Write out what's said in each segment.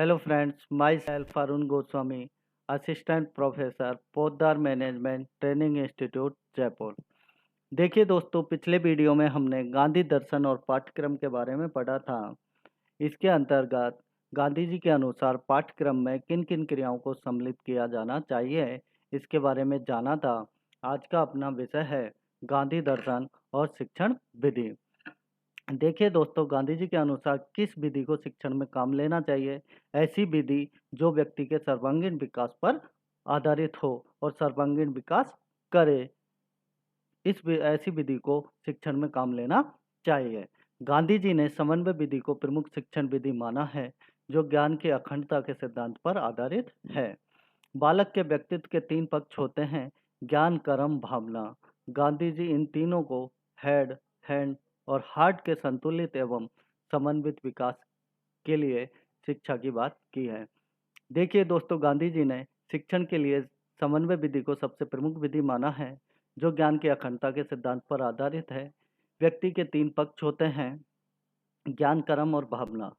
Hello friends, myself Arun Goswami, Assistant Professor, Poddar management training institute Jaipur. देखिए दोस्तों, पिछले video में हमने गांधी दर्शन और पाठ्यक्रम के बारे में पढ़ा था। इसके अंतर्गत गांधी जी के अनुसार पाठ्यक्रम में किन किन क्रियाओं को सम्मिलित किया जाना चाहिए, इसके बारे में जाना था। आज का अपना विषय है गांधी दर्शन और शिक्षण विधि। देखिए दोस्तों, गांधी जी के अनुसार किस विधि को शिक्षण में काम लेना चाहिए? ऐसी विधि जो व्यक्ति के सर्वांगीण विकास पर आधारित हो और सर्वांगीण विकास करे, ऐसी विधि को शिक्षण में काम लेना चाहिए। गांधी जी ने समन्वय विधि को प्रमुख शिक्षण विधि माना है, जो ज्ञान की अखंडता के सिद्धांत पर आधारित है। बालक के व्यक्तित्व के तीन पक्ष होते हैं: ज्ञान, कर्म, भावना। गांधी जी इन तीनों को हेड, हैंड और हार्ट के संतुलित एवं समन्वित विकास के लिए शिक्षा की बात की है। देखिए दोस्तों, गांधी जी ने शिक्षण के लिए समन्वय विधि को सबसे प्रमुख विधि माना है, जो ज्ञान की अखंडता के सिद्धांत पर आधारित है। व्यक्ति के तीन पक्ष होते हैं: ज्ञान, कर्म और भावना।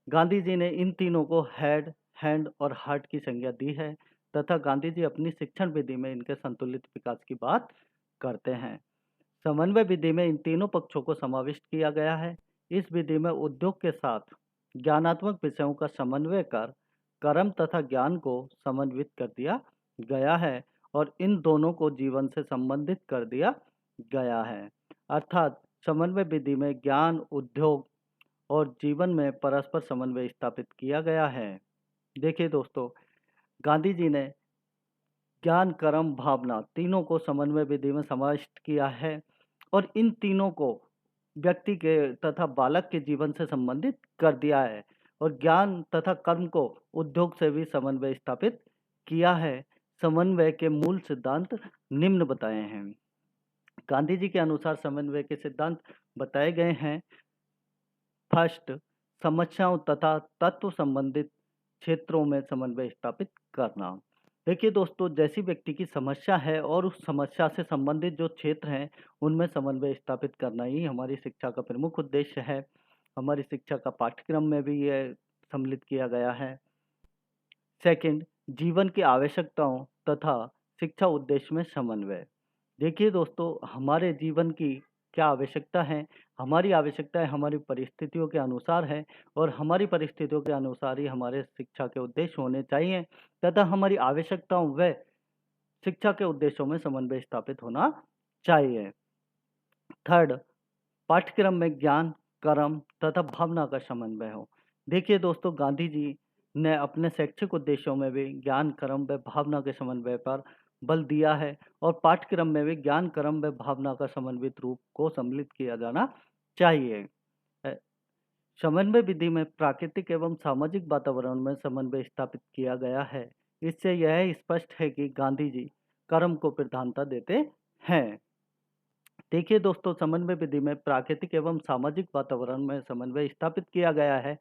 गांधी जी ने इन तीनों को हेड, हैंड और हार्ट की संज्ञा दी है तथा गांधी जी अपनी शिक्षण विधि में इनके संतुलित विकास की बात करते हैं। समन्वय विधि में इन तीनों पक्षों को समाविष्ट किया गया है। इस विधि में उद्योग के साथ ज्ञानात्मक विषयों का समन्वय कर कर्म तथा ज्ञान को समन्वित कर दिया गया है और इन दोनों को जीवन से संबंधित कर दिया गया है। अर्थात समन्वय विधि में ज्ञान, उद्योग और जीवन में परस्पर समन्वय स्थापित किया गया है। देखिए दोस्तों, गांधी जी ने ज्ञान, कर्म, भावना तीनों को समन्वय विधि में समाविष्ट किया है और इन तीनों को व्यक्ति के तथा बालक के जीवन से संबंधित कर दिया है और ज्ञान तथा कर्म को उद्योग से भी समन्वय स्थापित किया है। समन्वय के मूल सिद्धांत निम्न बताए हैं। गांधी जी के अनुसार समन्वय के सिद्धांत बताए गए हैं। फर्स्ट, समस्याओं तथा तत्व संबंधित क्षेत्रों में समन्वय स्थापित करना। देखिए दोस्तों, जैसी व्यक्ति की समस्या है और उस समस्या से संबंधित जो क्षेत्र हैं, उनमें समन्वय स्थापित करना ही हमारी शिक्षा का प्रमुख उद्देश्य है। हमारी शिक्षा का पाठ्यक्रम में भी यह सम्मिलित किया गया है। सेकंड, जीवन की आवश्यकताओं तथा शिक्षा उद्देश्य में समन्वय। देखिए दोस्तों, हमारे जीवन की क्या आवश्यकता है? हमारी आवश्यकताएं हमारी परिस्थितियों के अनुसार है और हमारी परिस्थितियों के अनुसार ही हमारे शिक्षा के उद्देश्य होने चाहिए तथा हमारी आवश्यकताओं व शिक्षा के उद्देश्यों में समन्वय स्थापित होना चाहिए। थर्ड, पाठ्यक्रम में ज्ञान, कर्म तथा भावना का समन्वय हो। देखिए दोस्तों, गांधी जी ने अपने शैक्षिक उद्देश्यों में भी ज्ञान, कर्म व भावना के समन्वय पर बल दिया है और पाठ्यक्रम में भी ज्ञान, कर्म व भावना का समन्वित रूप को सम्मिलित किया जाना चाहिए। अ, समन्वय विधि में प्राकृतिक एवं सामाजिक वातावरण में समन्वय स्थापित किया गया है। इससे यह स्पष्ट है कि गांधी जी कर्म को प्रधानता देते हैं। देखिए दोस्तों, समन्वय विधि में प्राकृतिक एवं सामाजिक वातावरण में समन्वय स्थापित किया गया है।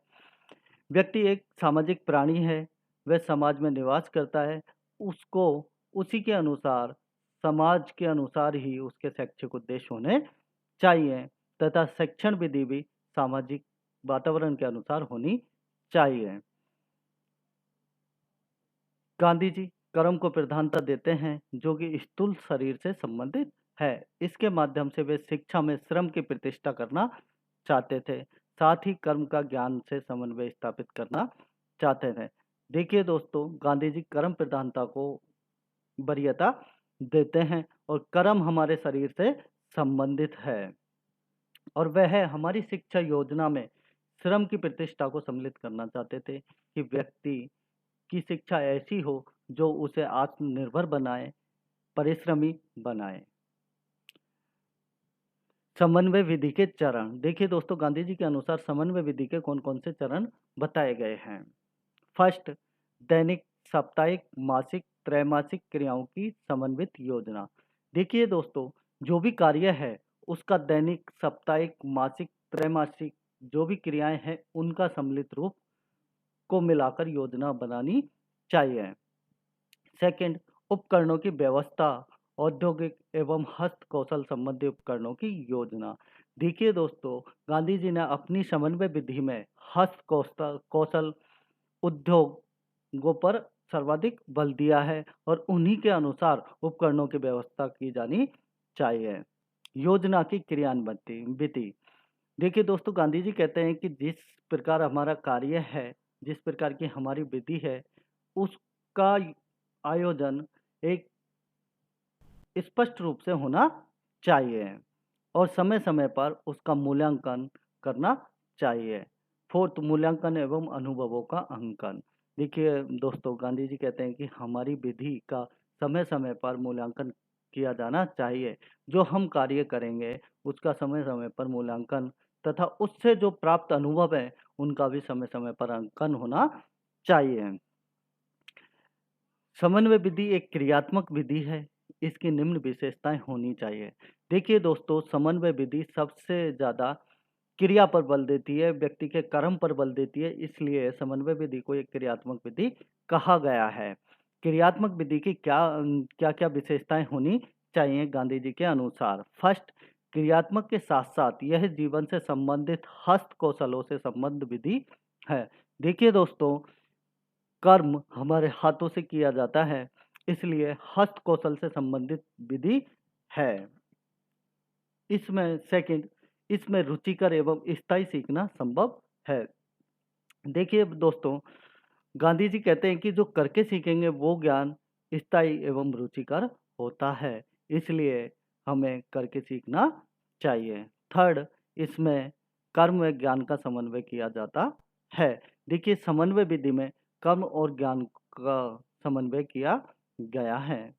व्यक्ति एक सामाजिक प्राणी है, वह समाज में निवास करता है। उसको उसी के अनुसार, समाज के अनुसार ही उसके शैक्षिक उद्देश्य होने चाहिए तथा शिक्षण विधि भी सामाजिक वातावरण के अनुसार होनी चाहिए। गांधी जी कर्म को प्रधानता देते हैं, जो कि स्थूल शरीर से संबंधित है। इसके माध्यम से वे शिक्षा में श्रम की प्रतिष्ठा करना चाहते थे, साथ ही कर्म का ज्ञान से समन्वय स्थापित करना चाहते थे। देखिए दोस्तों, गांधी जी कर्म प्रधानता को वरीयता देते हैं और कर्म हमारे शरीर से संबंधित है और वह हमारी शिक्षा योजना में श्रम की प्रतिष्ठा को सम्मिलित करना चाहते थे कि व्यक्ति की शिक्षा ऐसी हो जो उसे आत्मनिर्भर बनाए, परिश्रमी बनाए। समन्वय विधि के चरण। देखिए दोस्तों, गांधी जी के अनुसार समन्वय विधि के कौन कौन से चरण बताए गए हैं। फर्स्ट, दैनिक, साप्ताहिक, मासिक, त्रैमासिक क्रियाओं की समन्वित योजना। देखिए दोस्तों, जो भी कार्य है उसका दैनिक, साप्ताहिक, मासिक, त्रैमासिक जो भी क्रियाएं हैं उनका सम्मिलित रूप को मिलाकर योजना बनानी चाहिए। सेकंड, उपकरणों की व्यवस्था, औद्योगिक एवं हस्त कौशल संबंधी उपकरणों की योजना। देखिए दोस्तों, गांधी जी ने अपनी समन्वय विधि में हस्त कौशल, उद्योगों पर सर्वाधिक बल दिया है और उन्हीं के अनुसार उपकरणों की व्यवस्था की जानी चाहिए। योजना की क्रियान्विति विधि। देखिए दोस्तों, गांधी जी कहते हैं कि जिस प्रकार हमारा कार्य है, जिस प्रकार की हमारी विधि है, उसका आयोजन एक स्पष्ट रूप से होना चाहिए और समय समय पर उसका मूल्यांकन करना चाहिए। फोर्थ, मूल्यांकन एवं अनुभवों का अंकन। देखिए दोस्तों, गांधी जी कहते हैं कि हमारी विधि का समय समय पर मूल्यांकन किया जाना चाहिए। जो हम कार्य करेंगे उसका समय समय पर मूल्यांकन तथा उससे जो प्राप्त अनुभव है उनका भी समय समय पर अंकन होना चाहिए। समन्वय विधि एक क्रियात्मक विधि है। इसकी निम्न विशेषताएं होनी चाहिए। देखिए दोस्तों, समन्वय विधि सबसे ज्यादा क्रिया पर बल देती है, व्यक्ति के कर्म पर बल देती है, इसलिए समन्वय विधि को एक क्रियात्मक विधि कहा गया है। क्रियात्मक विधि की क्या क्या विशेषताएं होनी चाहिए गांधी जी के अनुसार। फर्स्ट, क्रियात्मक के साथ साथ यह जीवन से संबंधित हस्त कौशलों से संबंध विधि है। देखिए दोस्तों, कर्म हमारे हाथों से किया जाता है, इसलिए हस्त कौशल से संबंधित विधि है। इसमें सेकंड, इसमें रुचिकर एवं स्थायी सीखना संभव है। देखिए दोस्तों, गांधी जी कहते हैं कि जो करके सीखेंगे वो ज्ञान स्थायी एवं रुचिकर होता है, इसलिए हमें करके सीखना चाहिए। थर्ड, इसमें कर्म व ज्ञान का समन्वय किया जाता है। देखिए, समन्वय विधि में कर्म और ज्ञान का समन्वय किया गया है।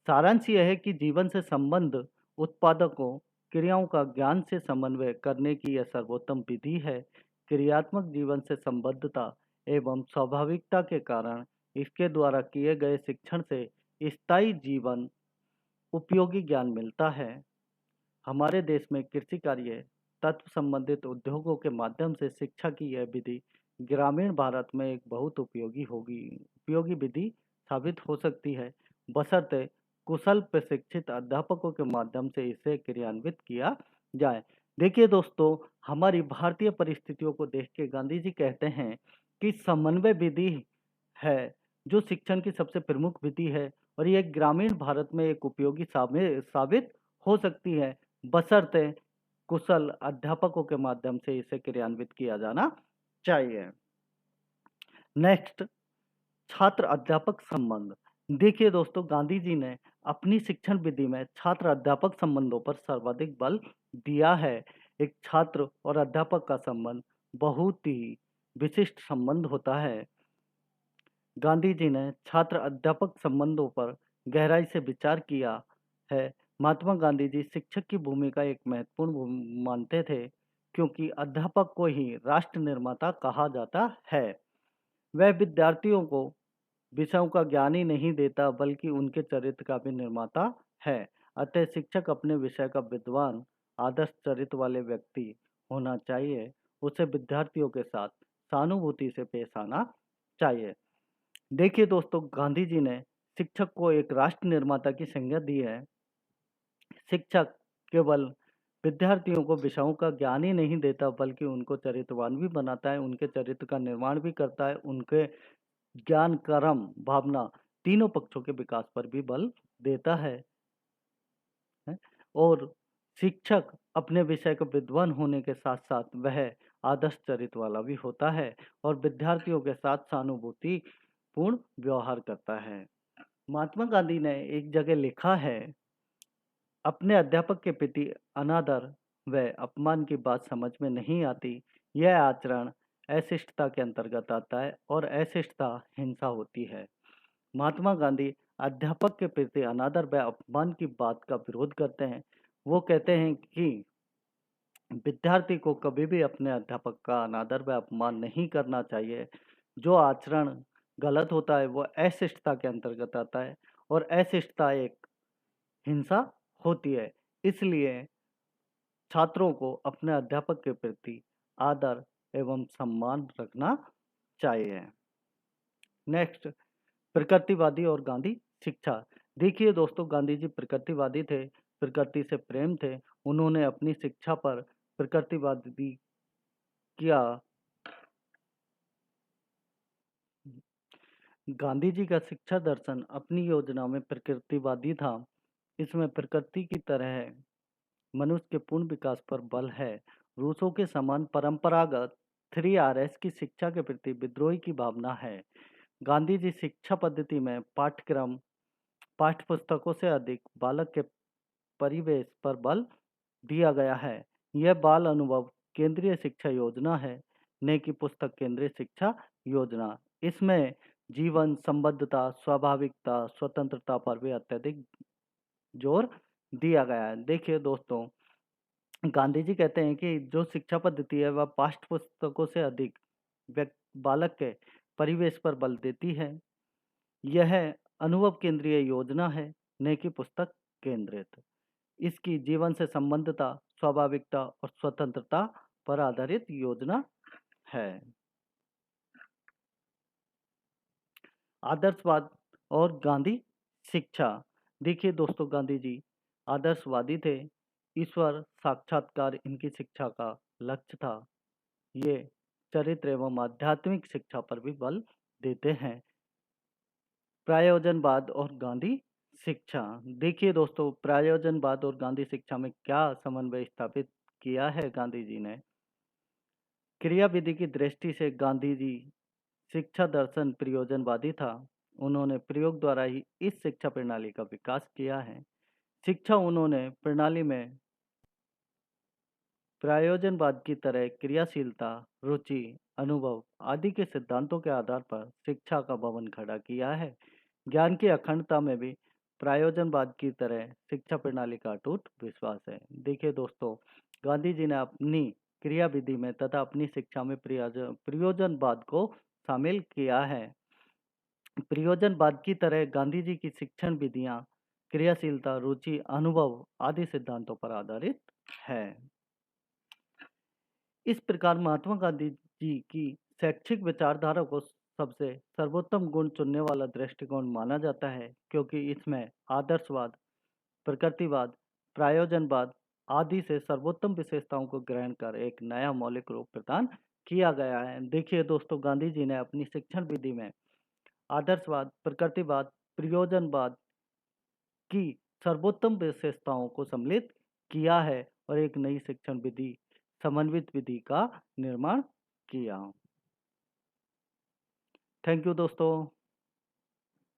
सारांश यह है कि जीवन से संबंध उत्पादकों क्रियाओं का ज्ञान से समन्वय करने की यह सर्वोत्तम विधि है। क्रियात्मक जीवन से संबद्धता एवं स्वाभाविकता के कारण इसके द्वारा किए गए शिक्षण से स्थायी जीवन उपयोगी ज्ञान मिलता है। हमारे देश में कृषि कार्य तत्व संबंधित उद्योगों के माध्यम से शिक्षा की यह विधि ग्रामीण भारत में एक बहुत उपयोगी विधि साबित हो सकती है, बशर्ते कुशल प्रशिक्षित अध्यापकों के माध्यम से इसे क्रियान्वित किया जाए। देखिए दोस्तों, हमारी भारतीय परिस्थितियों को देख के गांधी जी कहते हैं कि समन्वय विधि है जो शिक्षण की सबसे प्रमुख विधि है और यह ग्रामीण भारत में एक उपयोगी साबित हो सकती है, बशर्ते कुशल अध्यापकों के माध्यम से इसे क्रियान्वित किया जाना चाहिए। नेक्स्ट, छात्र अध्यापक संबंध। देखिए दोस्तों, गांधी जी ने अपनी शिक्षण विधि में छात्र अध्यापक संबंधों पर सर्वाधिक बल दिया है। एक छात्र और अध्यापक का संबंध बहुत ही विशिष्ट संबंध होता है। गांधी जी ने छात्र अध्यापक संबंधों पर गहराई से विचार किया है। महात्मा गांधी जी शिक्षक की भूमिका एक महत्वपूर्ण मानते थे, क्योंकि अध्यापक को ही राष्ट्र निर्माता कहा जाता है। वह विद्यार्थियों को विषयों का ज्ञान ही नहीं देता, बल्कि उनके चरित्र का भी निर्माता है। अतः शिक्षक अपने विषय का विद्वान आदर्श चरित्र वाले व्यक्ति होना चाहिए। उसे विद्यार्थियों के साथ सहानुभूति से पेश आना चाहिए। देखिए दोस्तों, गांधी जी ने शिक्षक को एक राष्ट्र निर्माता की संज्ञा दी है। शिक्षक केवल विद्यार्थियों को विषयों का ज्ञान ही नहीं देता, बल्कि उनको चरित्रवान भी बनाता है, उनके चरित्र का निर्माण भी करता है, उनके ज्ञान, कर्म, भावना तीनों पक्षों के विकास पर भी बल देता है। और शिक्षक अपने विषय का विद्वान होने के साथ साथ वह आदर्श चरित्र वाला भी होता है और विद्यार्थियों के साथ सहानुभूति पूर्ण व्यवहार करता है। महात्मा गांधी ने एक जगह लिखा है, अपने अध्यापक के प्रति अनादर व अपमान की बात समझ में नहीं आती। यह आचरण अशिष्टता के अंतर्गत आता है और अशिष्टता हिंसा होती है। महात्मा गांधी अध्यापक के प्रति अनादर व अपमान की बात का विरोध करते हैं। वो कहते हैं कि विद्यार्थी को कभी भी अपने अध्यापक का अनादर व अपमान नहीं करना चाहिए। जो आचरण गलत होता है वो अशिष्टता के अंतर्गत आता है और अशिष्टता एक हिंसा होती है। इसलिए छात्रों को अपने अध्यापक के प्रति आदर एवं सम्मान रखना चाहिए। नेक्स्ट, प्रकृतिवादी और गांधी शिक्षा। देखिए दोस्तों, गांधी जी प्रकृतिवादी थे, प्रकृति से प्रेम थे। उन्होंने अपनी शिक्षा पर प्रकृतिवादी किया गांधी जी का शिक्षा दर्शन अपनी योजना में प्रकृतिवादी था। इसमें प्रकृति की तरह मनुष्य के पूर्ण विकास पर बल है। रूसों के समान परंपरागत 3 Rs की शिक्षा के प्रति विद्रोही की भावना है। गांधी जी शिक्षा पद्धति में पाठ्यक्रम पाठ्य पुस्तकों से अधिक बालक के परिवेश पर बल दिया गया है। यह बाल अनुभव केंद्रीय शिक्षा योजना है, न कि पुस्तक केंद्रीय शिक्षा योजना। इसमें जीवन संबद्धता, स्वाभाविकता, स्वतंत्रता पर भी अत्यधिक जोर दिया गया है। देखिए दोस्तों, गांधी जी कहते हैं कि जो शिक्षा पद्धति है वह पाठ्य पुस्तकों से अधिक बालक के परिवेश पर बल देती है। यह अनुभव केंद्रीय योजना है, न कि पुस्तक केंद्रित। इसकी जीवन से संबंधता, स्वाभाविकता और स्वतंत्रता पर आधारित योजना है। आदर्शवाद और गांधी शिक्षा। देखिए दोस्तों, गांधी जी आदर्शवादी थे। ईश्वर साक्षात्कार इनकी शिक्षा का लक्ष्य था। ये चरित्र एवं आध्यात्मिक शिक्षा पर भी बल देते हैं। प्रयोजनवाद और गांधी शिक्षा। देखिए दोस्तों, प्रयोजनवाद और गांधी शिक्षा में क्या समन्वय स्थापित किया है गांधी जी ने। क्रिया विधि की दृष्टि से गांधी जी शिक्षा दर्शन प्रयोजनवादी था। उन्होंने प्रयोग द्वारा ही इस शिक्षा प्रणाली का विकास किया है। शिक्षा उन्होंने प्रणाली में प्रयोजनवाद की तरह क्रियाशीलता, रुचि, अनुभव आदि के सिद्धांतों के आधार पर शिक्षा का भवन खड़ा किया है। ज्ञान की अखंडता में भी प्रयोजनवाद की तरह शिक्षा प्रणाली का अटूट विश्वास है। देखिए दोस्तों, गांधी जी ने अपनी क्रिया विधि में तथा अपनी शिक्षा में प्रयोजनवाद को शामिल किया है। प्रयोजनवाद की तरह गांधी जी की शिक्षण विधियां क्रियाशीलता, रुचि, अनुभव आदि सिद्धांतों पर आधारित है। इस प्रकार महात्मा गांधी जी की शैक्षिक विचारधारा को सबसे सर्वोत्तम गुण चुनने वाला दृष्टिकोण माना जाता है, क्योंकि इसमें आदर्शवाद, प्रकृतिवाद, प्रयोजनवाद आदि से सर्वोत्तम विशेषताओं को ग्रहण कर एक नया मौलिक रूप प्रदान किया गया है। देखिए दोस्तों, गांधी जी ने अपनी शिक्षण विधि में आदर्शवाद, प्रकृतिवाद, प्रयोजनवाद की सर्वोत्तम विशेषताओं को सम्मिलित किया है और एक नई शिक्षण विधि, समन्वित विधि का निर्माण किया। थैंक यू दोस्तों।